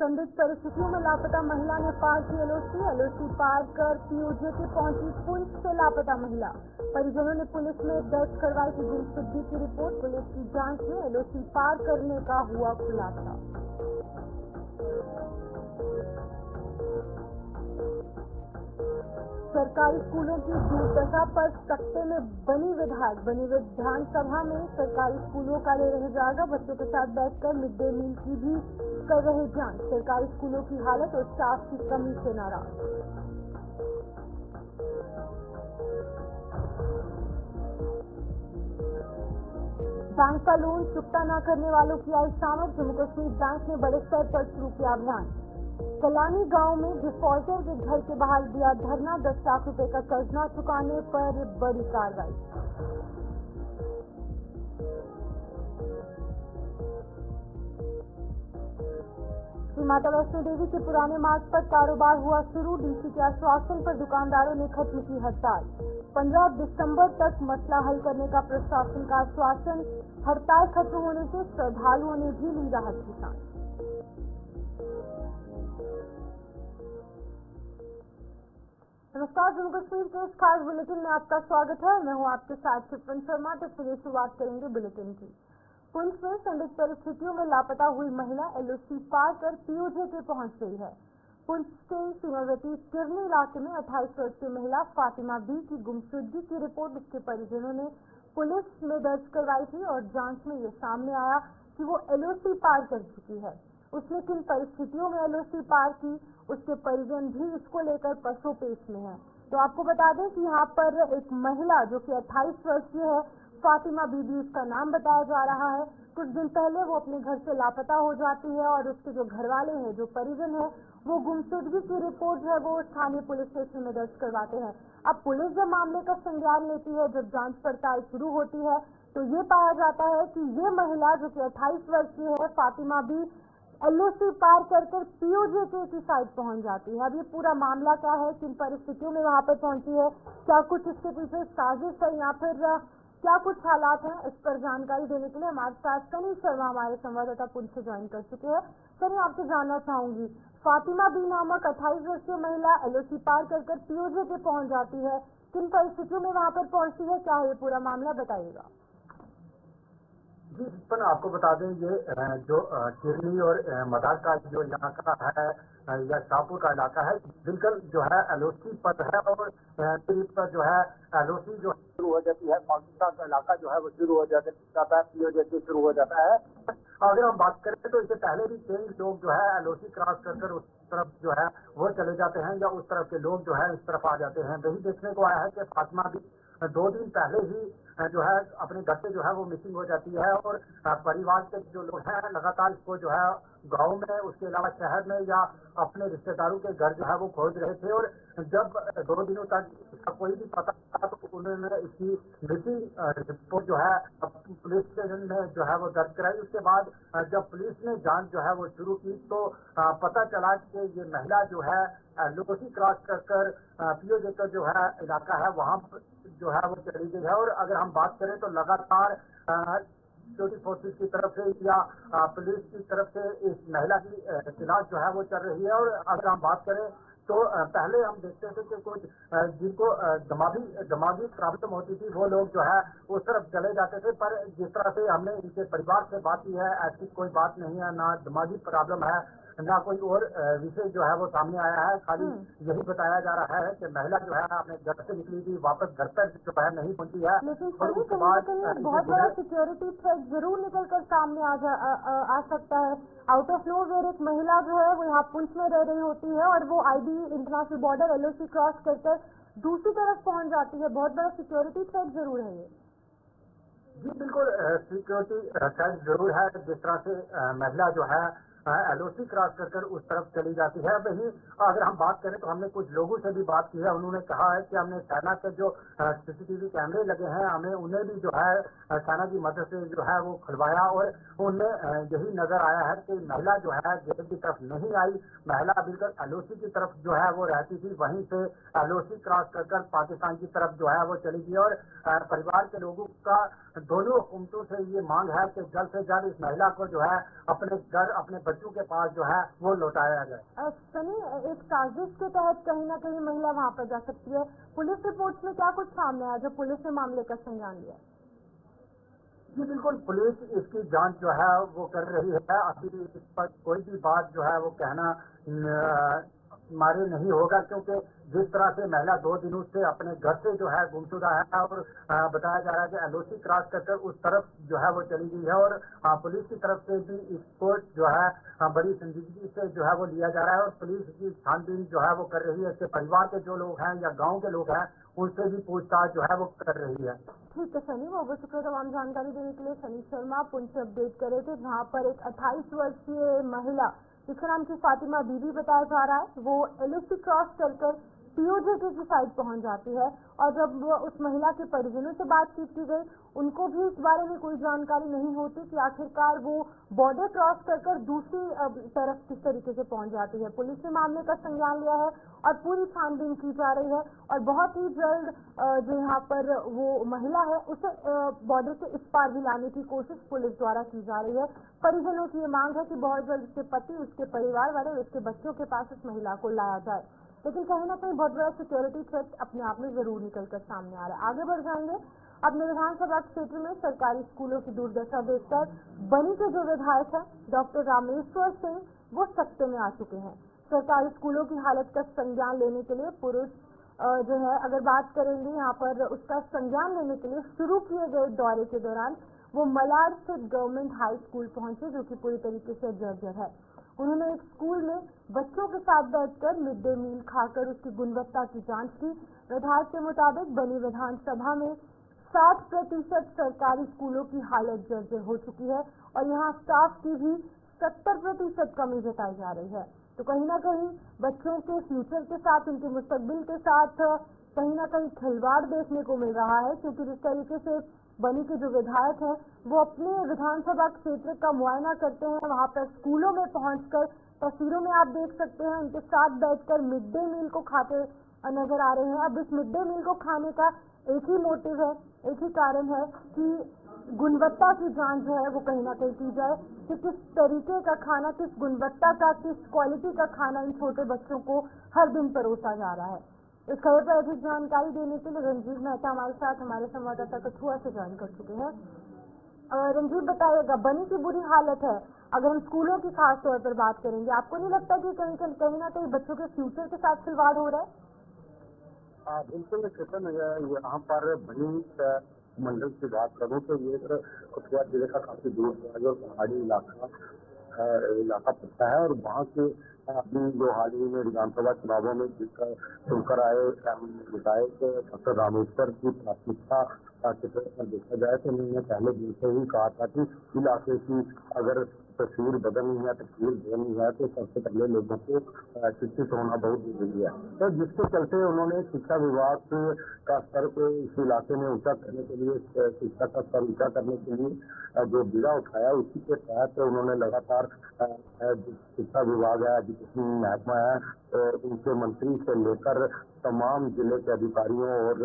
संदिग्ध परिस्थितियों में लापता महिला ने पार की एलओसी पार कर पीओजे के पहुंची पुंछ से लापता महिला। परिजनों ने पुलिस में दर्ज करवाई थी गुमशुदगी की रिपोर्ट। पुलिस की जांच में एलओसी पार करने का हुआ खुलासा। सरकारी स्कूलों की दुर्दशा पर सत्ते में बनी विधानसभा में सरकारी स्कूलों का ले रहे जाएगा। बच्चों के साथ बैठकर मिड डे मील की भी कर रहे जांच। सरकारी स्कूलों की हालत और स्टाफ की कमी से नाराज। बैंक का लोन चुकता न करने वालों की आई शामत। जम्मू कश्मीर बैंक ने बड़े स्तर पर शुरू किया अभियान। कलानी गांव में डिफॉल्टर के घर के बाहर दिया धरना। 10 लाख रुपए का कर्ज न चुकाने पर बड़ी कार्रवाई। श्री माता वैष्णो देवी के पुराने मार्ग पर कारोबार हुआ शुरू। डीसी के आश्वासन पर दुकानदारों ने खत्म की हड़ताल। 15 दिसंबर तक मसला हल करने का प्रशासन का आश्वासन। हड़ताल खत्म होने से श्रद्धालुओं ने भी ली राहत की सांस। नमस्कार, जम्मू कश्मीर के इस खास बुलेटिन में आपका स्वागत है। मैं हूं आपके साथ शिप्रण शर्मा। तो चलिए शुरुआत करेंगे बुलेटिन की। पुंछ में संदिग्ध परिस्थितियों में लापता हुई महिला एलओसी पार कर पीओजे के पहुंच गई है। पुंछ के सीमावर्ती किरनी इलाके में 28 वर्षीय महिला फातिमा बी की गुमशुदगी की रिपोर्ट उसके परिजनों ने पुलिस में दर्ज करवाई थी और जांच में ये सामने आया कि वो एलओसी पार कर चुकी है। उसने किन परिस्थितियों में एलओसी पार की, उसके परिजन भी इसको लेकर पसोपेश में है। तो आपको बता दें कि यहाँ पर एक महिला जो कि 28 वर्षीय है, फातिमा बीबी उसका नाम बताया जा रहा है। कुछ दिन पहले वो अपने घर से लापता हो जाती है और उसके जो घर वाले हैं, जो परिजन है, वो गुमशुदगी की रिपोर्ट जो है वो स्थानीय पुलिस स्टेशन में दर्ज करवाते हैं। अब पुलिस जब मामले का संज्ञान लेती है, जब जांच पड़ताल शुरू होती है, तो ये पाया जाता है कि ये महिला जो कि 28 वर्षीय है, फातिमा बी, एलओसी पार कर पीओजे की साइड पहुंच जाती है। अब ये पूरा मामला क्या है, किन परिस्थितियों में वहां पर पहुंची है, क्या कुछ इसके पीछे साजिश है या फिर क्या कुछ हालात हैं, इस पर जानकारी देने के लिए हमारे साथ सनी शर्मा हमारे संवाददाता पुलिस से ज्वाइन कर चुके हैं। सनी, आपसे जानना चाहूंगी, फातिमा बी नामक 28 वर्षीय महिला एलओसी पार कर पीओजे के पहुंच जाती है, किन परिस्थितियों में वहां पर पहुंचती है, क्या है ये पूरा मामला, बताइएगा। जी, पर आपको बता दें ये जो किरनी और मदार का जो इलाका है या शाहपुर का इलाका है, बिल्कुल जो है एलओसी पर है और पर जो है एलओसी जो शुरू हो जाती है, पाकिस्तान का इलाका जो है वो शुरू हो जाता है, पीओजे शुरू हो जाता है। अगर हम बात करें तो इससे पहले भी कई लोग जो है एलओसी क्रॉस कर उस तरफ जो है वो चले जाते हैं या उस तरफ के लोग जो है इस तरफ आ जाते हैं। वही देखने को आया है कि फातिमा भी 2 दिन पहले ही जो है अपने घर से जो है वो मिसिंग हो जाती है और परिवार के जो लोग हैं लगातार इसको जो है गांव में, उसके अलावा शहर में या अपने रिश्तेदारों के घर जो है वो खोज रहे थे। और जब 2 दिनों तक इसका कोई भी पता था तो उन्होंने इसकी मिसिंग रिपोर्ट जो है पुलिस स्टेशन में जो है वो दर्ज कराई। उसके बाद जब पुलिस ने जांच जो है वो शुरू की तो पता चला कि ये महिला जो है एलओसी क्रॉस कर पीओजे का जो है इलाका है वहाँ जो है वो चली गई है। और अगर हम बात करें तो लगातार सिक्योरिटी फोर्सेस की तरफ से या पुलिस की तरफ से इस महिला की तलाश जो है वो चल रही है। और अगर हम बात करें तो पहले हम देखते थे कि कुछ जिनको दिमागी प्रॉब्लम होती थी वो लोग जो है उस तरफ चले जाते थे, पर जिस तरह से हमने इनके परिवार से बात की है, ऐसी कोई बात नहीं है, ना दिमागी प्रॉब्लम है ना कोई और विषय जो है वो सामने आया है। खाली यही बताया जा रहा है कि महिला जो है अपने घर से निकली थी, वापस घर तक जो है नहीं पहुंची है। लेकिन उसके बाद बहुत बड़ा सिक्योरिटी थ्रेट जरूर निकल कर सामने आ सकता है। आउट ऑफ नोवेयर एक महिला जो है वो यहाँ पुंछ में रह रही होती है और वो IB international border LOC cross कर दूसरी तरफ पहुंच जाती है। बहुत बड़ा सिक्योरिटी थ्रेट जरूर है ये। जी बिल्कुल, सिक्योरिटी थ्रेट जरूर है। जिस तरह से महिला जो है एलओसी क्रॉस कर उस तरफ चली जाती है। वहीं अगर हम बात करें तो हमने कुछ लोगों से भी बात की है, उन्होंने कहा है कि हमने सेना के जो सीसीटीवी कैमरे लगे हैं हमें उन्हें भी जो है सेना की मदद से जो है वो खुलवाया और उनमें यही नजर आया है कि महिला जो है गेट की तरफ नहीं आई, महिला बिल्कुल एलओसी की तरफ जो है वो रहती थी, वहीं से एलओसी क्रॉस कर पाकिस्तान की तरफ जो है वो चली गई। और परिवार के लोगों का दोनों हुकूमतों से ये मांग है कि जल्द से जल्द इस महिला को जो है अपने घर, अपने बच्चों के पास जो है वो लौटाया जाए। सनी, एक साजिश के तहत कहीं ना कहीं महिला वहां पर जा सकती है। पुलिस रिपोर्ट में क्या कुछ सामने आया जब पुलिस ने मामले का संज्ञान लिया? जी बिल्कुल, पुलिस इसकी जांच जो है वो कर रही है। अभी इस पर कोई भी बात जो है वो कहना मारे नहीं होगा, क्योंकि जिस तरह से महिला 2 दिनों से अपने घर से जो है गुमशुदा है और बताया जा रहा है कि एलओसी क्रॉस कर उस तरफ जो है वो चली गई है, और पुलिस की तरफ से भी इसको जो है बड़ी संजीदगी से जो है वो लिया जा रहा है और पुलिस की छानबीन जो है वो कर रही है। इसके परिवार के जो लोग हैं या गाँव के लोग हैं उनसे भी पूछताछ जो है वो कर रही है। ठीक है सनी, बहुत बहुत शुक्रिया तमाम जानकारी देने के लिए। सनी शर्मा पुंछ से अपडेट कर रहे थे, जहाँ पर एक 28 वर्षीय महिला जिसका नाम की फातिमा बीबी बताया जा रहा है, वो एलओसी क्रॉस कर पीओजे की साइड पहुंच जाती है। और जब वो उस महिला के परिजनों से बातचीत की गई, उनको भी इस बारे में कोई जानकारी नहीं होती कि आखिरकार वो बॉर्डर क्रॉस कर दूसरी तरफ किस तरीके से पहुंच जाती है। पुलिस ने मामले का संज्ञान लिया है और पूरी छानबीन की जा रही है और बहुत ही जल्द जो यहाँ पर वो महिला है उसे बॉर्डर से इस पार भी लाने की कोशिश पुलिस द्वारा की जा रही है। परिजनों की ये मांग है कि बहुत जल्द उसके पति, उसके परिवार वाले और उसके बच्चों के पास उस महिला को लाया जाए, लेकिन कहीं ना कहीं बहुत बड़ा सिक्योरिटी थ्रेट अपने आप में जरूर निकलकर सामने आ रहा है। आगे बढ़ जाएंगे अपने विधानसभा क्षेत्र में सरकारी स्कूलों की दुर्दशा देखकर बनी के जो विधायक है डॉक्टर रामेश्वर सिंह वो सत्ते में आ चुके हैं। सरकारी स्कूलों की हालत का संज्ञान लेने के लिए पुरुष जो है, अगर बात करेंगे यहाँ पर उसका संज्ञान लेने के लिए शुरू किए गए दौरे के दौरान वो मलाड स्थित गवर्नमेंट हाई स्कूल पहुंचे, जो कि पूरी तरीके से जर्जर है। उन्होंने एक स्कूल में बच्चों के साथ बैठकर मिड डे मील खाकर उसकी गुणवत्ता की जांच की। विधायक के मुताबिक बनी विधानसभा में 60% सरकारी स्कूलों की हालत जर्जर हो चुकी है और यहाँ स्टाफ की भी 70% कमी जताई जा रही है। तो कहीं ना कहीं बच्चों के फ्यूचर के साथ, उनके मुस्तकबिल के साथ कहीं ना कहीं खिलवाड़ देखने को मिल रहा है, क्योंकि जिस तरीके से बनी के जो विधायक हैं वो अपने विधानसभा क्षेत्र का मुआयना करते हैं, वहां पर स्कूलों में पहुंचकर तस्वीरों में आप देख सकते हैं उनके साथ बैठकर मिड डे मील को खाते नजर आ रहे हैं। अब इस मिड डे मील को खाने का एक ही मोटिव है, एक ही कारण है कि गुणवत्ता की जांच जो है वो कहीं ना कहीं की जाए कि किस तरीके का खाना, किस गुणवत्ता का, किस क्वालिटी का खाना इन छोटे बच्चों को हर दिन परोसा जा रहा है। इस खबर पर अधिक जानकारी देने के लिए रंजीत मेहता हमारे साथ, हमारे संवाददाता कठुआ से ज्वाइन कर चुके हैं। रंजीत, बताइएगा, बनी की बुरी हालत है, अगर हम स्कूलों की खास तौर पर बात करेंगे, आपको नहीं लगता कि कहीं ना कहीं बच्चों के फ्यूचर के साथ खिलवाड़ हो रहा है? बिल्कुल चेतन, यहाँ पर बनी मंडल की बात करूँ तो ये कठुआ जिले का काफी दूर जो पहाड़ी इलाका पड़ता है और वहाँ के अभी जो हाल ही में विधानसभा चुनावों में चुनकर आए विधायक डॉक्टर रामेश्वर की प्राथमिकता के तौर पर देखा जाए तो उन्होंने पहले दिन से ही कहा था कि इलाके की अगर तस्वीर बदलनी है, तस्वीर बदलनी है तो सबसे पहले लोगों को शिक्षित होना बहुत जरूरी है। तो जिसके चलते उन्होंने शिक्षा विभाग का स्तर को इस इलाके में ऊंचा करने के लिए, शिक्षा का स्तर ऊंचा करने के लिए जो बीड़ा उठाया उसी के तहत उन्होंने लगातार शिक्षा विभाग है, एजुकेशन महकमा है, उनके मंत्री से लेकर तमाम जिले के अधिकारियों और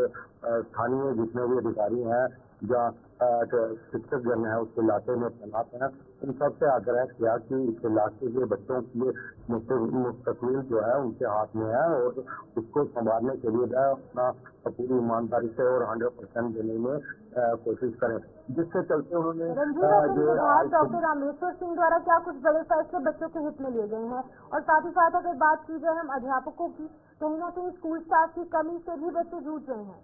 स्थानीय जितने भी अधिकारी हैं या शिक्षक जन है उस इलाके में तैनात हैं, उन सबसे आग्रह किया कि इस इलाके के बच्चों की मुस्तकबिल जो है उनके हाथ में है और उसको संभालने के लिए अपना पूरी ईमानदारी से और 100% देने में कोशिश करें, जिसके चलते उन्होंने डॉक्टर रामेश्वर सिंह द्वारा क्या कुछ बड़े फैसले बच्चों के हित में लिए गए हैं। और साथ ही साथ अगर बात की जाए हम अध्यापकों की, कहीं ना कहीं स्कूल स्टाफ की कमी से भी बच्चे जूझ रहे हैं।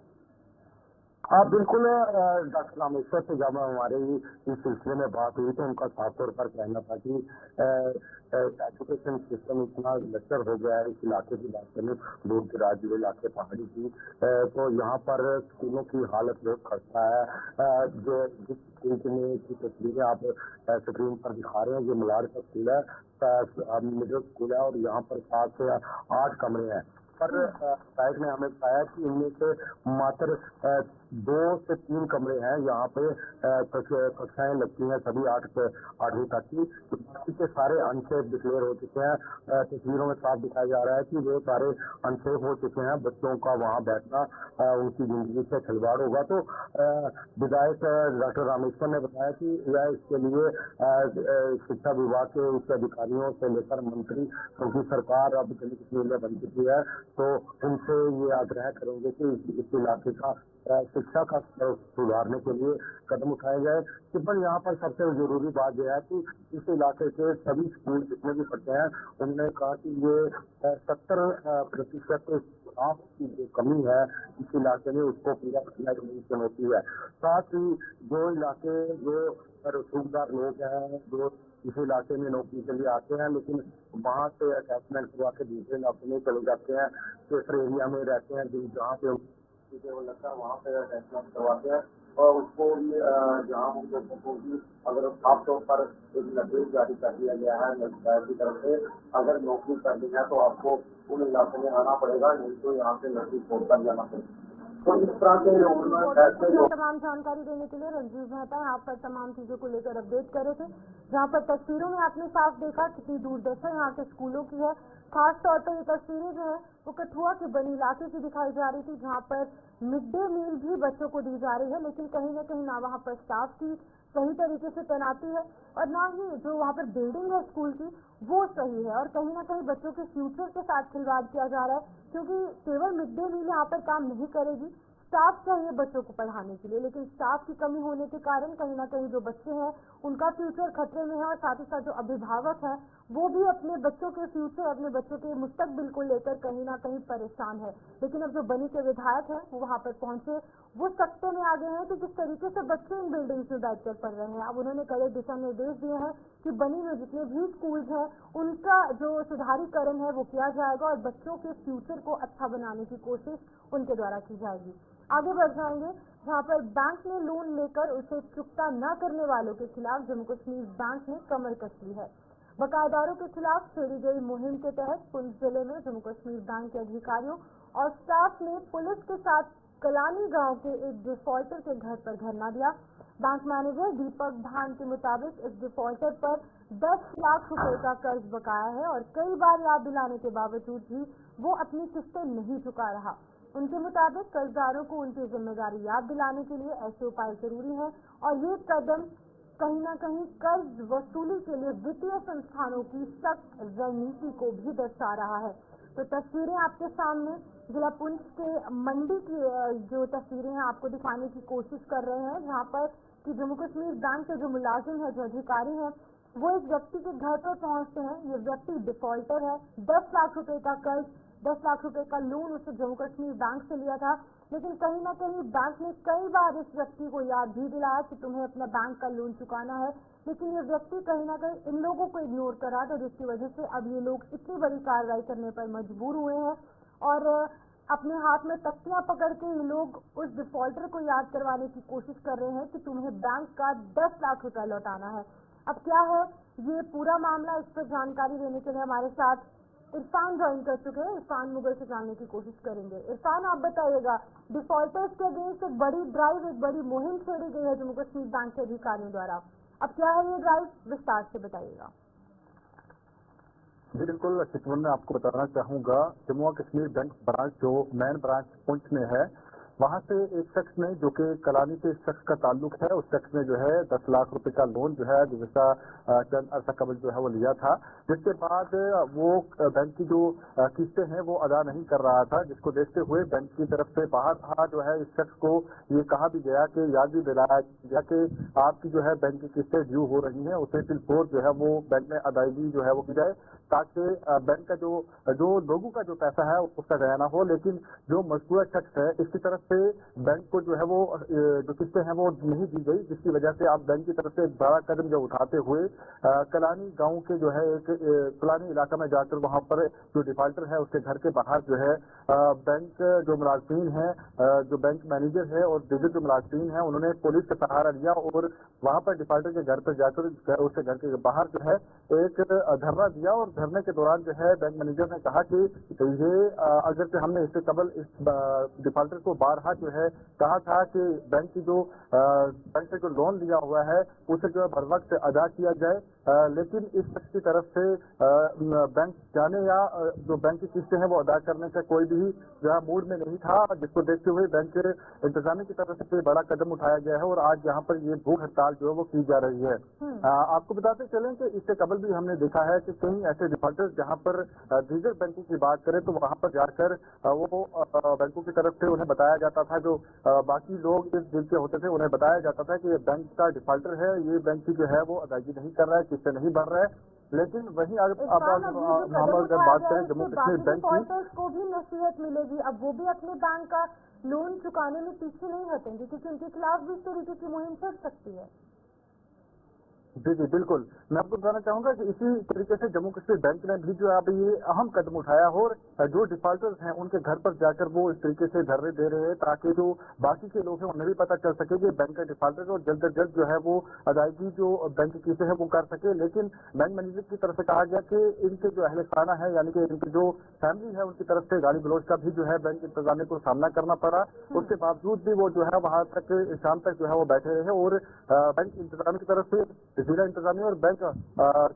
बिल्कुल, डॉक्टर रामेश्वर से जब हमारे इस सिलसिले में बात हुई तो उनका साफ तौर पर कहना था कि एजुकेशन सिस्टम इतना लचर हो गया है इस इलाके की बात करें, दूर दराज इलाके पहाड़ी की, तो यहाँ पर स्कूलों की हालत बहुत खस्ता है। जो जिस स्कूल की तस्वीरें आप स्क्रीन पर दिखा रहे हैं, ये मलाड का स्कूल है, मिडिल स्कूल है और यहाँ पर 7 से 8 कमरे हैं। पर विधायक ने हमें बताया कि इनमें से मात्र 2 से 3 कमरे हैं यहाँ पे कक्षाएं लगती हैं सभी 8वीं तक की। बाकी के सारे अनसेफ डिक्लेयर हो चुके हैं। तस्वीरों में साफ दिखाया जा रहा है कि वो सारे अनसेफ हो चुके हैं। बच्चों का वहाँ बैठना उनकी जिंदगी से खिलवाड़ होगा। तो विधायक डॉक्टर रामेश्वर ने बताया कि यह इसके लिए शिक्षा विभाग के उच्च अधिकारियों से लेकर मंत्री, क्योंकि सरकार अब जम्मू कश्मीर में बन चुकी है, तो उनसे ये आग्रह करेंगे कि इस इलाके का शिक्षा का स्तर सुधारने के लिए कदम उठाए जाए। केवल यहाँ पर सबसे जरूरी बात यह है कि इस इलाके के सभी स्कूल जितने भी पढ़ते हैं, उन्होंने कहा कि ये 70% स्टाफ की जो कमी है इस इलाके में उसको पूरा करना एक बड़ी चुनौती है। साथ ही जो इलाके जो रसूखदार लोग हैं जो इस इलाके में नौकरी के लिए आते हैं, लेकिन वहाँ से अटैचमेंट करवा के दूसरे इलाके में चले जाते हैं, सेफर एरिया में रहते हैं, जहाँ पे वो लगता है वहाँ पे अटैचमेंट करवाते हैं और उसको जहाँ हम लोगों को भी अगर साफ तौर पर एक निर्देश जारी कर दिया गया है सरकार की तरफ से, अगर नौकरी करनी है तो आपको उन इलाके में आना पड़ेगा, नहीं तो यहाँ से नौकरी छोड़कर जाना पड़ेगा। तो इस तरह के तमाम जानकारी देने के लिए रंजीव मेहता यहाँ पर तमाम चीजों को लेकर अपडेट कर रहे थे। जहाँ पर तस्वीरों में आपने साफ देखा कितनी दुर्दशा यहाँ के स्कूलों की है। खास तौर पर ये तस्वीरें जो है वो कठुआ के बनी इलाके की दिखाई जा रही थी, जहाँ पर मिड डे मील भी बच्चों को दी जा रही है, लेकिन कहीं न कहीं ना वहाँ पर स्टाफ की सही तरीके से तैनाती है और ना ही जो वहाँ पर बिल्डिंग है स्कूल की वो सही है, और कहीं ना कहीं बच्चों के फ्यूचर के साथ खिलवाड़ किया जा रहा है, क्योंकि केवल मिड डे मील यहाँ पर काम नहीं करेगी। स्टाफ चाहिए बच्चों को पढ़ाने के लिए, लेकिन स्टाफ की कमी होने के कारण कहीं ना कहीं जो बच्चे हैं उनका फ्यूचर खतरे में है और साथ ही साथ जो अभिभावक हैं वो भी अपने बच्चों के फ्यूचर, अपने बच्चों के मुस्तकबिल को लेकर कहीं ना कहीं परेशान है। लेकिन अब जो बनी के विधायक हैं वो वहाँ पर पहुंचे, वो सकते में आ गए हैं कि किस तरीके से बच्चे इन बिल्डिंग्स में बैठकर पढ़ रहे हैं। अब उन्होंने कड़े दिशा निर्देश दिए हैं कि बनी में जितने भी स्कूल हैं उनका जो सुधारीकरण है वो किया जाएगा और बच्चों के फ्यूचर को अच्छा बनाने की कोशिश उनके द्वारा की जाएगी। आगे बढ़ जाएंगे जहाँ पर बैंक ने लोन लेकर उसे चुकता न करने वालों के खिलाफ जम्मू कश्मीर बैंक ने कमर कस ली है। बकायेदारों के खिलाफ छेड़ी गई मुहिम के तहत पुंछ जिले में जम्मू कश्मीर बैंक के अधिकारियों और स्टाफ ने पुलिस के साथ कलानी गांव के एक डिफॉल्टर के घर पर धरना दिया। बैंक मैनेजर दीपक भान के मुताबिक इस डिफॉल्टर पर 10 लाख रुपए का कर्ज बकाया है और कई बार याद दिलाने के बावजूद भी वो अपनी किस्तें नहीं चुका रहा। उनके मुताबिक कर्जदारों को उनकी जिम्मेदारी याद दिलाने के लिए ऐसे उपाय जरूरी हैं और ये कदम कहीं न कहीं कर्ज वसूली के लिए वित्तीय संस्थानों की सख्त रणनीति को भी दर्शा रहा है। तो तस्वीरें आपके सामने जिला पुंछ के मंडी की जो तस्वीरें हैं आपको दिखाने की कोशिश कर रहे हैं, जहाँ पर कि जम्मू कश्मीर बैंक के जो मुलाजिम है, जो अधिकारी हैं, वो इस व्यक्ति के घर पर पहुंचते हैं। ये व्यक्ति डिफॉल्टर है, 10 लाख रुपए का कर्ज, 10 लाख रुपए का लोन उसने जम्मू कश्मीर बैंक से लिया था, लेकिन कहीं ना कहीं बैंक ने कई बार इस व्यक्ति को याद भी दिलाया कि तुम्हें अपना बैंक का लोन चुकाना है, लेकिन ये व्यक्ति कहीं ना कहीं इन लोगों को इग्नोर करा था, जिसकी वजह से अब ये लोग इतनी बड़ी कार्रवाई करने पर मजबूर हुए हैं और अपने हाथ में तख्तियां पकड़ के ये लोग उस डिफॉल्टर को याद करवाने की कोशिश कर रहे हैं कि तुम्हें बैंक का 10 लाख रुपया लौटाना है। अब क्या है ये पूरा मामला, इस पर जानकारी देने के लिए हमारे साथ इरफान ज्वाइन कर चुके हैं। इरफान मुगल से जानने की कोशिश करेंगे। इरफान, आप बताइएगा, डिफॉल्टर्स के अगेंस्ट एक बड़ी ड्राइव, एक बड़ी मुहिम छेड़ी गई है जम्मू कश्मीर बैंक के अधिकारियों द्वारा, अब क्या है ये ड्राइव, विस्तार से बताइएगा। बिल्कुल चितवन में आपको बताना चाहूंगा, जम्मू कश्मीर बैंक ब्रांच जो मेन ब्रांच पुंछ में है, वहां से एक शख्स ने, जो कि कलानी से इस शख्स का ताल्लुक है, उस शख्स ने जो है 10 लाख रुपए का लोन जो है गुज़श्ता चंद अरसा कबल जो है वो लिया था, जिसके बाद वो बैंक की जो किस्तें हैं वो अदा नहीं कर रहा था, जिसको देखते हुए बैंक की तरफ से बाहर जो है इस शख्स को ये कहा भी गया कि याद भी दिलाया गया कि आपकी जो है बैंक की किस्तें ड्यू हो रही हैं, उसे बिल्कुल जो है वो बैंक में अदायगी जो है वो की जाए, ताकि बैंक का जो लोगों का जो पैसा है उसका गया ना हो। लेकिन जो मजबूर शख्स है इसकी तरफ से बैंक को जो है वो जो किस्तें हैं वो नहीं दी गई, जिसकी वजह से आप बैंक की तरफ से एक बड़ा कदम जो उठाते हुए कलानी गांव के जो है एक कलानी इलाका में जाकर वहां पर जो डिफॉल्टर है उसके घर के बाहर जो है बैंक जो मुलाजिमीन है, जो बैंक मैनेजर है और दीगर जो मुलाजिमीन है, उन्होंने पुलिस का सहारा लिया और वहां पर डिफॉल्टर के घर पर जाकर उसके घर के बाहर जो है एक धरना दिया। और धरने के दौरान जो है बैंक मैनेजर ने कहा कि ये अगर से हमने इससे कबल इस डिफॉल्टर को बारहा जो है कहा था कि बैंक की जो बैंक से जो लोन लिया हुआ है उसे जो है बर वक्त अदा किया जाए, लेकिन इस शख्स की तरफ से बैंक जाने या जो बैंक की किस्तें हैं वो अदा करने का कोई भी जो है मूड में नहीं था, जिसको देखते हुए बैंक इंतजामिया की तरफ से बड़ा कदम उठाया गया है और आज यहाँ पर ये भूख हड़ताल जो है वो की जा रही है। आपको बताते चलें कि इससे कबल भी हमने देखा है कि कई ऐसे डिफॉल्टर्स जहाँ पर दीगर बैंकों की बात करें तो वहां पर जाकर वो बैंकों की तरफ से उन्हें बताया जाता था, जो बाकी लोग इस दिल के होते थे उन्हें बताया जाता था कि ये बैंक का डिफॉल्टर है, ये बैंक की जो है वो अदायगी नहीं कर रहा है, किस्तें नहीं भर रहा है। लेकिन वहीं अब हम अगर बात करें जम्मू कश्मीर बैंक की को भी नसीहत मिलेगी, अब वो भी अपने बैंक का लोन चुकाने में पीछे नहीं हटेंगे क्योंकि उनके खिलाफ भी इस तरीके की मुहिम चल सकती है। जी जी बिल्कुल, मैं आपको बताना चाहूंगा कि इसी तरीके से जम्मू कश्मीर बैंक ने भी जो है अभी ये अहम कदम उठाया और जो डिफॉल्टर्स हैं उनके घर पर जाकर वो इस तरीके से धरने दे रहे हैं ताकि जो बाकी के लोग हैं उन्हें भी पता चल सके कि बैंक का डिफॉल्टर और जल्द से जल्द जो है वो अदायगी जो बैंक की किस्तें हैं वो कर सके। लेकिन बैंक मैनेजर की तरफ से कहा गया कि इनके जो अहले खाना है यानी कि इनकी जो फैमिली है उनकी तरफ से गाली गलौज का भी जो है बैंक इंतजामिया को सामना करना पड़ा, उसके बावजूद भी वो जो है वहां तक शाम तक जो है वो बैठे रहे और बैंक इंतजामिया की तरफ से जिला इंतजामिया और बैंक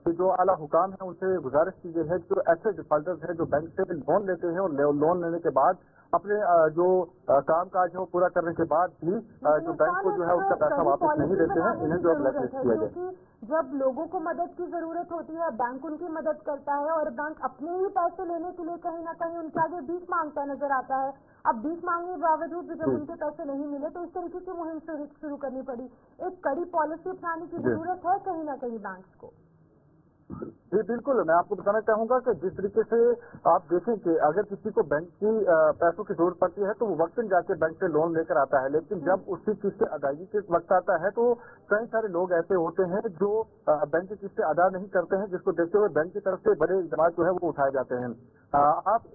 के जो आला हुकाम है उनसे गुजारिश की गई है कि जो ऐसे डिफॉल्टर्स हैं जो बैंक से लोन लेते हैं और लोन लेने के बाद अपने जो काम काज है वो पूरा करने के बाद भी जो बैंक को जो है उसका पैसा वापस नहीं देते हैं, इन्हें जो ब्लैकलिस्ट किया जाए। जब लोगों को मदद की जरूरत होती है बैंक उनकी मदद करता है और बैंक अपने ही पैसे लेने के लिए कहीं ना कहीं उनके आगे भीख मांगता नजर आता है। अब भीख मांगने के बावजूद भी जब उनके पैसे नहीं मिले तो इस तरीके की मुहिम शुरू करनी पड़ी। एक कड़ी पॉलिसी अपनाने की जरूरत है कहीं ना कहीं बैंक को। जी बिल्कुल, मैं आपको बताना चाहूंगा कि जिस तरीके से आप देखें कि अगर किसी को बैंक की पैसों की जरूरत पड़ती है तो वो वक्तन जाके बैंक से लोन लेकर आता है, लेकिन जब उसकी किस्तें अदायगी के वक्त आता है तो कई सारे लोग ऐसे होते हैं जो बैंक की किस्तें अदा नहीं करते हैं, जिसको देखते हुए बैंक की तरफ से बड़े इक़दाम जो है वो उठाए जाते हैं। आप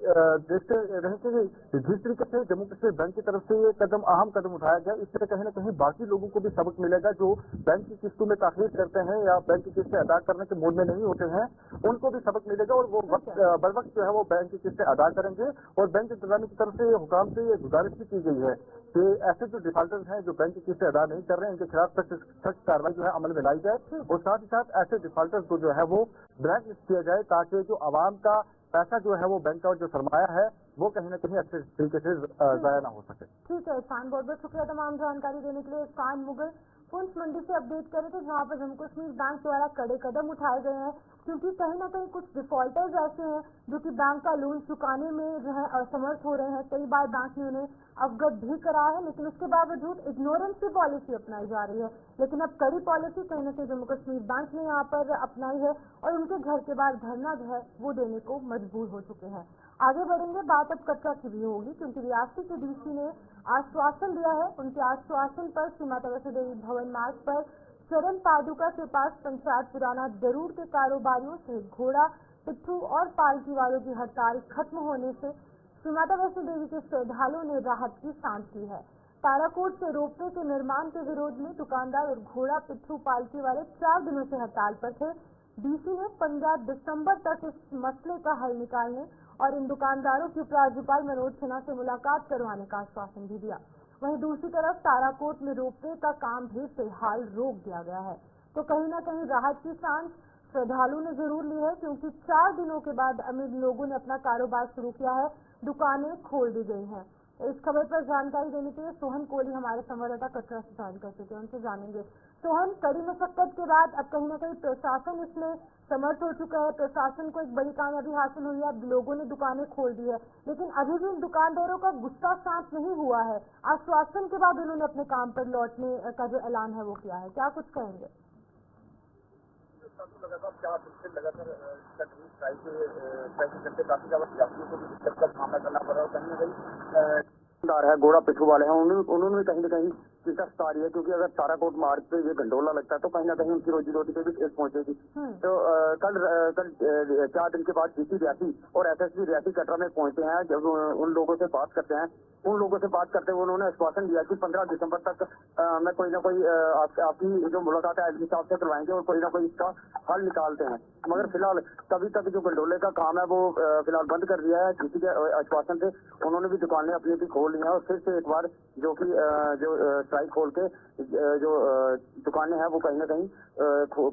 देखते रहेंगे कि जिस तरीके से जम्मू कश्मीर बैंक की तरफ से ये कदम अहम कदम उठाया गया, इससे कहीं ना कहीं बाकी लोगों को भी सबक मिलेगा जो बैंक की किस्तों में ताखीर करते हैं या बैंक की किस्तें अदा करने के मूड में नहीं होते हैं, उनको भी सबक मिलेगा और वो बर वक्त जो है वो बैंक की किस्तें अदा करेंगे। और बैंक इंतजामिया की तरफ से हुकाम से ये गुजारिश भी की गई है कि ऐसे जो डिफॉल्टर्स हैं जो बैंक की किस्तें अदा नहीं कर रहे हैं इनके खिलाफ सख्त कार्रवाई जो है अमल में लाई जाए और साथ ही साथ ऐसे डिफॉल्टर्स को जो है वो ब्लैक लिस्ट किया जाए ताकि जो आवाम का पैसा जो है वो बैंक का जो सरमाया है वो कहीं ना कहीं अच्छे तरीके से जाया ना हो सके। ठीक है इरफान, बहुत बहुत शुक्रिया तमाम जानकारी देने के लिए। इरफान मुगल पुंछ मंडी से अपडेट करे थे जहाँ पर जम्मू कश्मीर बैंक द्वारा कड़े कदम उठाए गए हैं क्योंकि कहीं ना कहीं कुछ डिफॉल्टर्स ऐसे हैं जो कि बैंक का लोन चुकाने में जो है असमर्थ हो रहे हैं। कई बार बैंक ने उन्हें अवगत भी करा है लेकिन उसके बावजूद इग्नोरेंस की पॉलिसी अपनाई जा रही है। लेकिन अब कड़ी पॉलिसी कहीं ना कहीं जम्मू कश्मीर बैंक ने यहाँ पर अपनाई है और उनके घर के बाहर धरना जो है वो देने को मजबूर हो चुके हैं। आगे बढ़ेंगे, बात अब कटरा की भी होगी क्योंकि रियासती के डीसी ने आश्वासन दिया है। उनके आश्वासन पर श्री माता वैष्णो देवी भवन मार्ग पर चरण पादुका के पास पंचायत पुराना जरूर के कारोबारियों से घोड़ा, पिट्ठू और पालकी वालों की हड़ताल खत्म होने से श्री माता वैष्णो देवी के श्रद्धालुओं ने राहत की सांस ली है। ताराकोट से रोपवे के निर्माण के विरोध में दुकानदार और घोड़ा, पिट्ठू, पालकी वाले 4 दिनों से हड़ताल पर थे। डीसी ने 15 दिसंबर तक इस मसले का हल निकालने और इन दुकानदारों की उपराज्यपाल मनोज सिन्हा से मुलाकात करवाने का आश्वासन भी दिया। वहीं दूसरी तरफ ताराकोट में रोपवे का काम भी फिलहाल रोक दिया गया है। तो कहीं ना कहीं राहत की सांस श्रद्धालु ने जरूर ली है क्योंकि 4 दिनों के बाद अमीर लोगों ने अपना कारोबार शुरू किया है, दुकानें खोल दी गई हैं। इस खबर पर जानकारी देने के लिए सोहन कोहली हमारे संवाददाता कटरा से ज्वाइन कर चुके हैं, उनसे जानेंगे। सोहन, कड़ी मशक्कत के बाद अब कहीं ना कहीं प्रशासन इसमें समर्थ हो चुका है, प्रशासन को एक बड़ी कामयाबी हासिल हुई है, अब लोगों ने दुकानें खोल दी है, लेकिन अभी भी इन दुकानदारों का गुस्सा शांत नहीं हुआ है। आश्वासन के बाद उन्होंने अपने काम पर लौटने का जो ऐलान है वो किया है, क्या कुछ कहेंगे? लगातार 4 दिन से लगातार काफी ज्यादा यात्रियों को भी दिक्कत का सामना करना पड़ रहा है। कहीं ना कहीं दुकानदार है, घोड़ा पिट्ठू वाले हैं, उन्होंने भी कहीं ना कहीं चिंता सता रही है, क्योंकि अगर ताराकोट मार्ग पे ये गंडोला लगता है तो कहीं ना कहीं उनकी रोजी रोटी पे भी ठेस पहुंचेगी। तो कल 4 दिन के बाद डीसी रियासी और एसएसपी रियासी कटरा में पहुंचे हैं। जब उन लोगों से बात करते हैं, हुए उन्होंने आश्वासन दिया कि 15 दिसंबर तक मैं कोई ना कोई आपकी जो मुलाकात है एसपी साहब से करवाएंगे और कोई ना कोई इसका हल निकालते हैं। मगर फिलहाल तभी तक जो गंडोले का काम है वो फिलहाल बंद कर दिया है। डीसी के आश्वासन से उन्होंने भी दुकानें अपनी भी खोल ली हैं और फिर से एक बार जो कि जो स्ट्राइक खोल के जो दुकानें हैं वो कहीं ना कहीं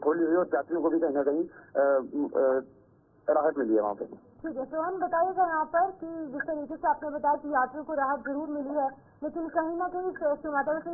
खोली हुई और यात्रियों को भी कहीं ना कहीं राहत मिली है वहाँ पे। ठीक है, तो हम बताइएगा यहाँ पर कि जिस तरीके से आपने बताया कि यात्रियों को राहत जरूर मिली है, लेकिन कहीं ना कहीं सिमाटो से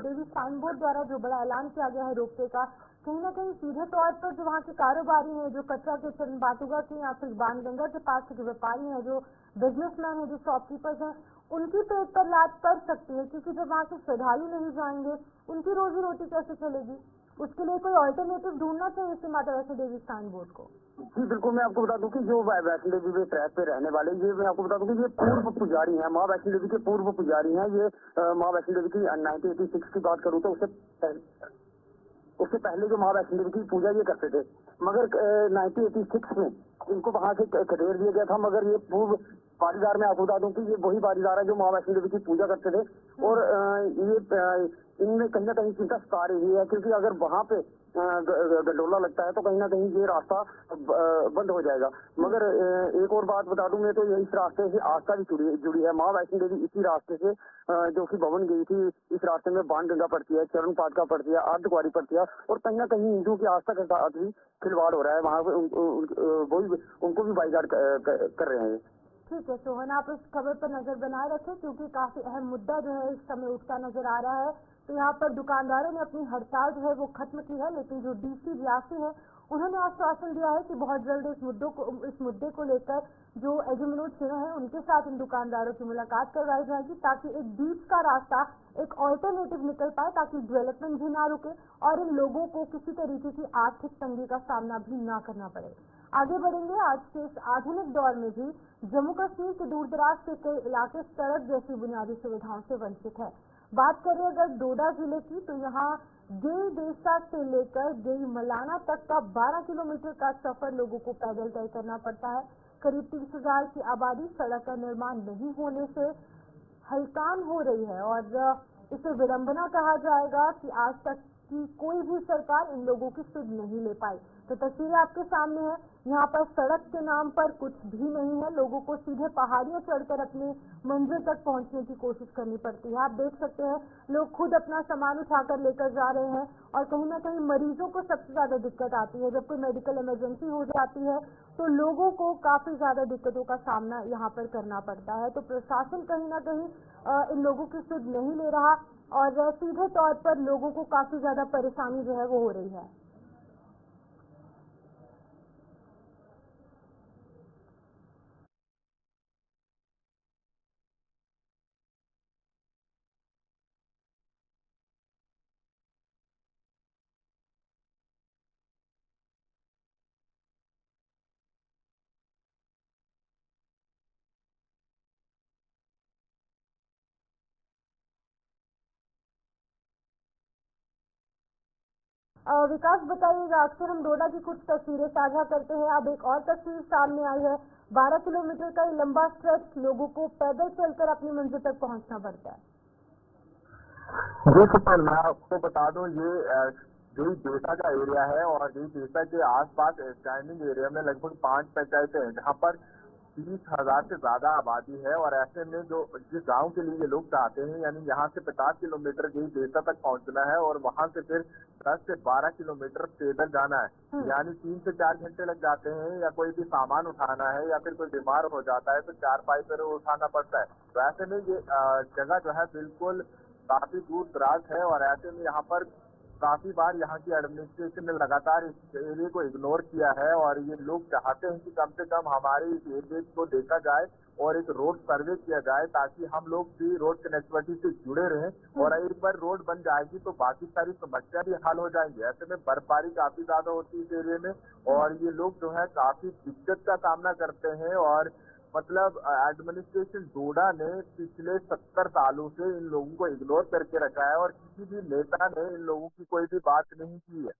देवी साइन बोर्ड द्वारा जो बड़ा ऐलान किया गया है रोकने का, कहीं ना कहीं सीधे तौर पर जो वहाँ के कारोबारी हैं, जो कचरा के चरण बाटुगा के या फिर बाणगंगा के पास के व्यापारी हैं, जो बिजनेसमैन हैं, जो शॉपकीपर्स हैं, उनकी पेट पर लात पड़ सकती है, क्योंकि जब वहाँ से श्रद्धालु नहीं जाएंगे उनकी रोजी रोटी कैसे चलेगी? उसके लिए कोई ऑल्टरनेटिव ढूंढना चाहिए इस माता वैष्णो देवी साइन बोर्ड को। जी बिल्कुल, मैं आपको बता दूं कि जो वैष्णो देवी के ट्रैक पे रहने वाले, ये मैं आपको बता दूं कि ये पूर्व पुजारी हैं, माँ वैष्णो देवी के पूर्व पुजारी हैं। ये माँ वैष्णो देवी की 1986 की बात करूँ तो उससे पहले जो माँ वैष्णो देवी की पूजा ये करते थे, मगर 1986 में इनको वहां से खदेड़ दिया गया था। मगर ये पूर्व बारीदार, मैं आपको बता दूं कि ये वही बारीदार है जो माँ वैष्णो देवी की पूजा करते थे। और ये इनमें कहीं ना कहीं चिंता सता रही है, क्योंकि अगर वहां पे गंडोला लगता है तो कहीं ना कहीं ये रास्ता बंद हो जाएगा। मगर एक और बात बता दूं मैं, तो ये इस रास्ते से आस्था भी जुड़ी है। माँ वैष्णो देवी इसी रास्ते से जो कि भवन गई थी, इस रास्ते में बाणगंगा पड़ती है, चरण पादुका पड़ती है, अर्धकुंवारी पड़ती है, और कहीं ना कहीं हिंदुओं की आस्था के साथ भी खिलवाड़ हो रहा है। वहाँ पे उनको भी बाइकाट कर रहे हैं। ठीक है सोहन, आप इस खबर पर नजर बनाए रखें, क्योंकि काफी अहम मुद्दा जो है इस समय उठता नजर आ रहा है। तो यहाँ पर दुकानदारों ने अपनी हड़ताल जो है वो खत्म की है, लेकिन जो डीसी रियासी है उन्होंने आश्वासन दिया है कि बहुत जल्द इस मुद्दे को लेकर जो एग्रीमेंट सिंह है उनके साथ इन दुकानदारों की मुलाकात करवाई जाएगी, ताकि एक बीच का रास्ता, एक ऑल्टरनेटिव निकल पाए, ताकि डेवलपमेंट भी ना रुके और इन लोगों को किसी तरीके की आर्थिक तंगी का सामना भी ना करना पड़े। आगे बढ़ेंगे। आज के इस आधुनिक दौर में भी जम्मू कश्मीर के दूर दराज के कई इलाके सड़क जैसी बुनियादी सुविधाओं से वंचित है। बात करें अगर डोडा जिले की, तो यहाँ गेई देसा से लेकर गेई मलाना तक का 12 किलोमीटर का सफर लोगों को पैदल तय करना पड़ता है। करीब 30,000 की आबादी सड़क का निर्माण नहीं होने से हलकान हो रही है और इसे विडंबना कहा जाएगा कि आज तक की कोई भी सरकार इन लोगों की सुध नहीं ले पाई। तो तस्वीरें आपके सामने है, यहाँ पर सड़क के नाम पर कुछ भी नहीं है, लोगों को सीधे पहाड़ियों चढ़कर अपनी मंजिल तक पहुंचने की कोशिश करनी पड़ती है। आप देख सकते हैं लोग खुद अपना सामान उठाकर लेकर जा रहे हैं और कहीं ना कहीं मरीजों को सबसे ज्यादा दिक्कत आती है। जब कोई मेडिकल इमरजेंसी हो जाती है तो लोगों को काफी ज्यादा दिक्कतों का सामना यहाँ पर करना पड़ता है। तो प्रशासन कहीं ना कहीं इन लोगों की सुध नहीं ले रहा और सीधे तौर पर लोगों को काफी ज्यादा परेशानी जो है वो हो रही है। विकास बताइएगा, अक्सर हम डोडा की कुछ तस्वीरें साझा करते हैं, अब एक और तस्वीर सामने आई है। 12 किलोमीटर का लंबा स्ट्रेच लोगों को पैदल चलकर अपनी मंजिल तक पहुंचना पड़ता है। जी सुपर, मैं आपको बता दूं ये जो देसा का एरिया है और जो देसा के आसपास स्टैंडिंग एरिया में लगभग 5 पंचायतें हैं जहाँ पर 30,000 से ज्यादा आबादी है। और ऐसे में जो जिस गांव के लिए ये लोग चाहते हैं, यानी यहाँ से 50 किलोमीटर जो देसा तक पहुंचना है और वहां से फिर 10 से 12 किलोमीटर पैदल जाना है, यानी 3 से 4 घंटे लग जाते हैं। या कोई भी सामान उठाना है या फिर कोई बीमार हो जाता है तो 4 पाई पर उठाना पड़ता है। तो ऐसे में ये जगह जो है बिल्कुल काफी दूर दराज है और ऐसे में यहाँ पर काफी बार यहाँ की एडमिनिस्ट्रेशन ने लगातार इस एरिया को इग्नोर किया है और ये लोग चाहते हैं कि कम से कम हमारे इस एरिया को देखा जाए और एक रोड सर्वे किया जाए ताकि हम लोग भी रोड कनेक्टिविटी से जुड़े रहें। और एक बार रोड बन जाएगी तो बाकी सारी समस्या भी हल हो जाएंगी। ऐसे में बर्फबारी काफी ज्यादा होती है इस एरिया में और ये लोग जो है काफी दिक्कत का सामना करते हैं और मतलब एडमिनिस्ट्रेशन डोडा ने पिछले 70 सालों से इन लोगों को इग्नोर करके रखा है और किसी भी नेता ने इन लोगों की कोई भी बात नहीं की है।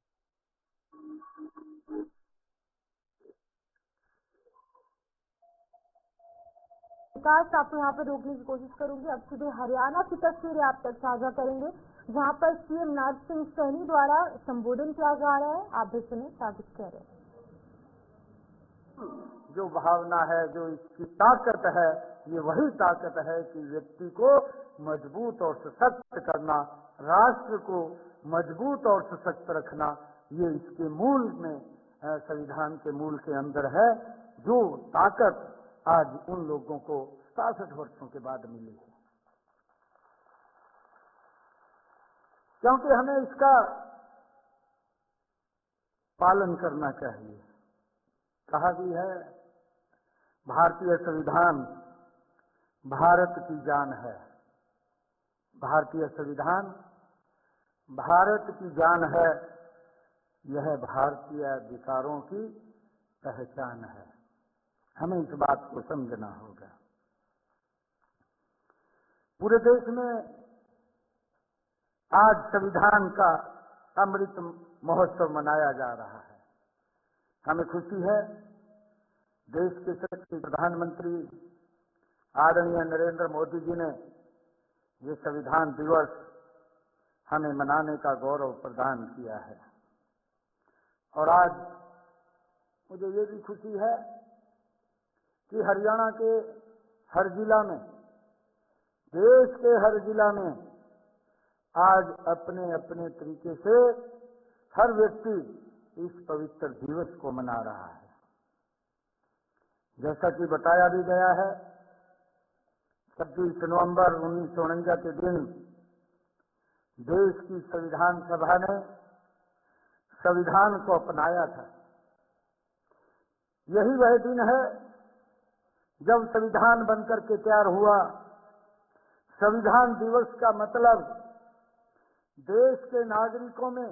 विकास, आपको यहाँ पर रोकने की कोशिश करूंगी। अब सीधे हरियाणा की तस्वीरें आप तक साझा करेंगे, जहाँ पर सीएम नाथ सिंह सैनी द्वारा संबोधन किया जा रहा है। आप भी सुने क्या कुछ कह रहे हैं। जो भावना है, जो इसकी ताकत है, ये वही ताकत है कि व्यक्ति को मजबूत और सशक्त करना, राष्ट्र को मजबूत और सशक्त रखना, ये इसके मूल में, संविधान के मूल के अंदर है। जो ताकत आज उन लोगों को 67 वर्षों के बाद मिली है, क्योंकि हमें इसका पालन करना चाहिए। कहा भी है, भारतीय संविधान भारत की जान है। भारतीय संविधान भारत की जान है, यह भारतीय अधिकारों की पहचान है। हमें इस बात को समझना होगा। पूरे देश में आज संविधान का अमृत महोत्सव मनाया जा रहा है। हमें खुशी है, देश के यशस्वी प्रधानमंत्री आदरणीय नरेंद्र मोदी जी ने ये संविधान दिवस हमें मनाने का गौरव प्रदान किया है। और आज मुझे ये भी खुशी है कि हरियाणा के हर जिला में, देश के हर जिला में आज अपने अपने तरीके से हर व्यक्ति इस पवित्र दिवस को मना रहा है। जैसा कि बताया भी गया है, 26 नवंबर 1949 के दिन देश की संविधान सभा ने संविधान को अपनाया था। यही वह दिन है जब संविधान बनकर के तैयार हुआ। संविधान दिवस का मतलब देश के नागरिकों में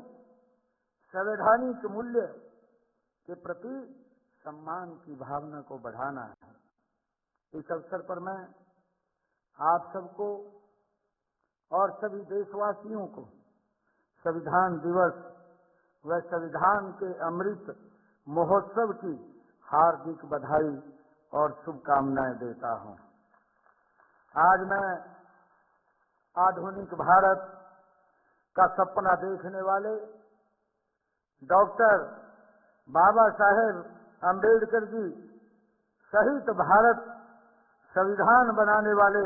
संवैधानिक मूल्य के प्रति सम्मान की भावना को बढ़ाना है। इस अवसर पर मैं आप सबको और सभी देशवासियों को संविधान दिवस व संविधान के अमृत महोत्सव की हार्दिक बधाई और शुभकामनाएं देता हूं। आज मैं आधुनिक भारत का सपना देखने वाले डॉक्टर बाबा साहेब अम्बेडकर जी सहित भारत संविधान बनाने वाले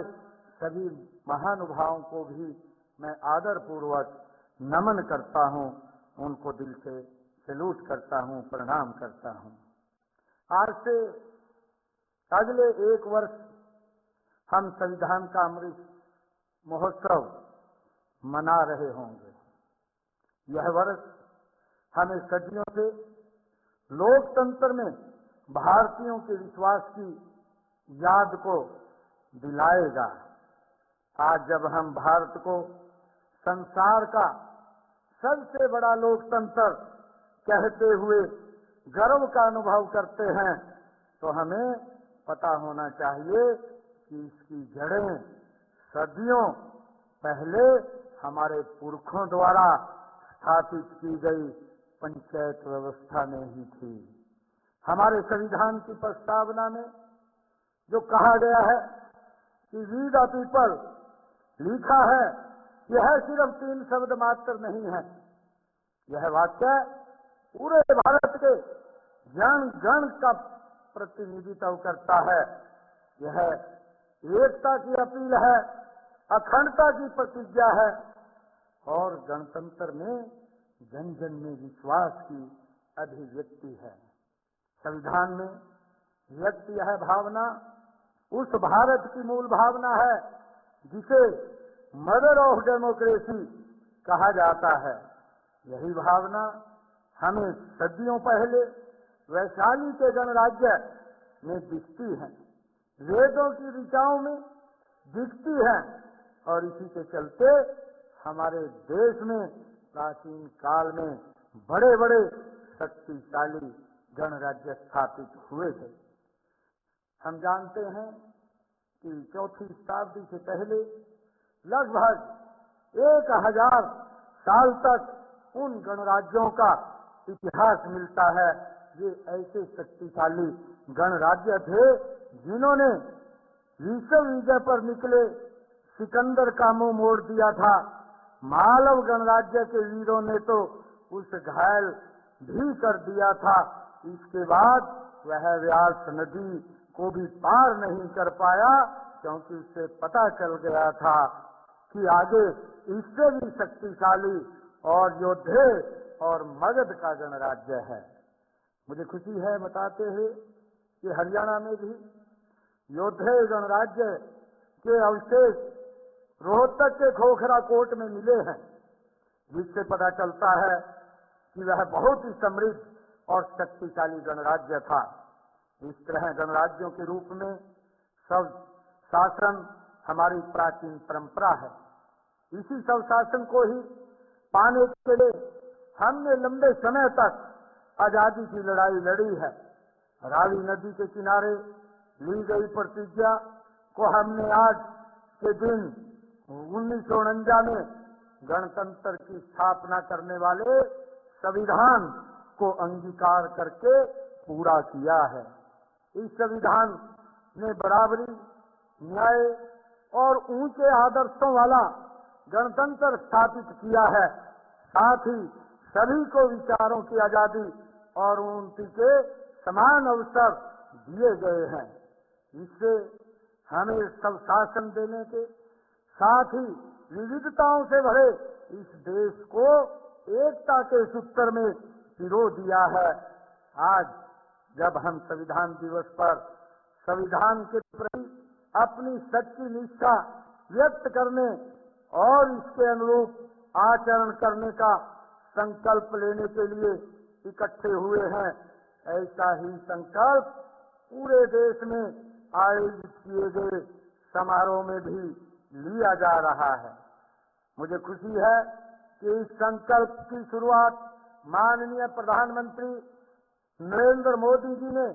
सभी महानुभावों को भी मैं आदर पूर्वक नमन करता हूं, उनको दिल से सैल्यूट करता हूं, प्रणाम करता हूं। आज से अगले 1 वर्ष हम संविधान का अमृत महोत्सव मना रहे होंगे। यह वर्ष हमें सदियों से लोकतंत्र में भारतीयों के विश्वास की याद को दिलाएगा। आज जब हम भारत को संसार का सबसे बड़ा लोकतंत्र कहते हुए गर्व का अनुभव करते हैं, तो हमें पता होना चाहिए कि इसकी जड़ें सदियों पहले हमारे पुरखों द्वारा स्थापित की गई पंचायत व्यवस्था में ही थी। हमारे संविधान की प्रस्तावना में जो कहा गया है कि वी द पीपल लिखा है, यह सिर्फ 3 शब्द मात्र नहीं है। यह वाक्य पूरे भारत के जन गण का प्रतिनिधित्व करता है। यह एकता की अपील है, अखंडता की प्रतिज्ञा है और गणतंत्र में जन जन में विश्वास की अभिव्यक्ति है। संविधान में व्यक्त यह भावना उस भारत की मूल भावना है जिसे मदर ऑफ डेमोक्रेसी कहा जाता है। यही भावना हमें सदियों पहले वैशाली के गणराज्य में दिखती है, वेदों की ऋचाओं में दिखती है और इसी के चलते हमारे देश में प्राचीन काल में बड़े बड़े शक्तिशाली गणराज्य स्थापित हुए थे। हम जानते हैं कि चौथी शताब्दी से पहले लगभग 1000 साल तक उन गणराज्यों का इतिहास मिलता है। ये ऐसे शक्तिशाली गणराज्य थे जिन्होंने विश्व विजय पर निकले सिकंदर का मुंह मोड़ दिया था। मालव गणराज्य के वीरों ने तो उस घायल भी कर दिया था। इसके बाद वह व्यास नदी को भी पार नहीं कर पाया, क्योंकि उससे पता चल गया था कि आगे इससे भी शक्तिशाली और योद्धे और मगध का गणराज्य है। मुझे खुशी है बताते हुए कि हरियाणा में भी योद्धे गणराज्य के अवशेष रोहतक के खोखरा कोट में मिले हैं, जिससे पता चलता है कि वह बहुत ही समृद्ध और शक्तिशाली गणराज्य था। इस तरह गणराज्यों के रूप में सब शासन हमारी प्राचीन परंपरा है। इसी सब शासन को ही पाने के लिए हमने लंबे समय तक आजादी की लड़ाई लड़ी है। रावी नदी के किनारे ली गई प्रतिज्ञा को हमने आज के दिन 1949 में गणतंत्र की स्थापना करने वाले संविधान को अंगीकार करके पूरा किया है। इस संविधान ने बराबरी, न्याय और ऊंचे आदर्शों वाला गणतंत्र स्थापित किया है। साथ ही सभी को विचारों की आजादी और उनके के समान अवसर दिए गए हैं। इससे हमें सब शासन देने के साथ ही विविधताओं से भरे इस देश को एकता के सूत्र में पिरो दिया है। आज जब हम संविधान दिवस पर संविधान के प्रति अपनी सच्ची निष्ठा व्यक्त करने और इसके अनुरूप आचरण करने का संकल्प लेने के लिए इकट्ठे हुए हैं, ऐसा ही संकल्प पूरे देश में आयोजित किए गए समारोह में भी लिया जा रहा है। मुझे खुशी है कि इस संकल्प की शुरुआत माननीय प्रधानमंत्री नरेंद्र मोदी जी ने